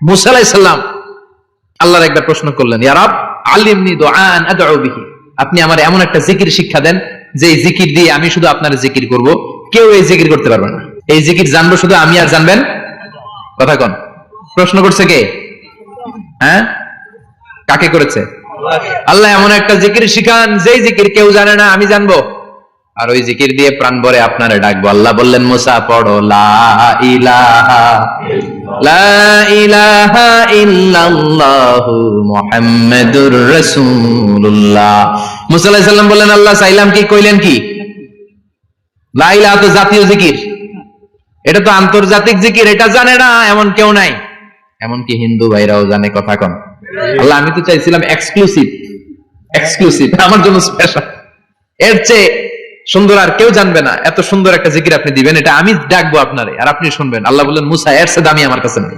মুসা আলাইহিস সালাম আল্লাহর একবার প্রশ্ন করলেন, ইয়া রব আল্লিমনি দুআন আদউ বিহি, আপনি আমার এমন একটা জিকির শিক্ষা দেন যে এই জিকির দিয়ে আমি শুধু আপনার জিকির করব, কেউ এই জিকির করতে পারবে না। এই জিকির জানবো শুধু আমি আর জানবেন। কথা কোন? প্রশ্ন করছে কে? হ্যাঁ, কাকে করেছে? আল্লাহ এমন একটা জিকির শিখান যেই জিকির কেউ জানে না, আমি জানবো, আর ওই জিকির দিয়ে প্রাণ ভরে আপনারে ডাকবো। আল্লাহ বললেন, মুসা পড়ো লা ইলাহা ইল্লাল্লাহু মুহাম্মাদুর রাসূলুল্লাহ। মুসা আলাইহিস সালাম বললেন, আল্লাহ চাইলাম কি, কইলেন কি? লা ইলাহা তো জাতীয় জিকির, এটা তো আন্তর্জাতিক জিকির, এটা জানে না এমন কেউ নাই, এমনকি হিন্দু ভাইরাও জানে। কথা কন? আল্লাহ আমি তো চাইছিলাম এক্সক্লুসিভ, আমার জন্য স্পেশাল, এর চেয়ে সুন্দর আর কেউ জানবে না, এত সুন্দর একটা জিকির আপনি দিবেন, এটা আমি ডাকবো আপনারে আর আপনি শুনবেন। আল্লাহ বললেন, মুসা এর চেয়ে দামি আমার কাছে নেই।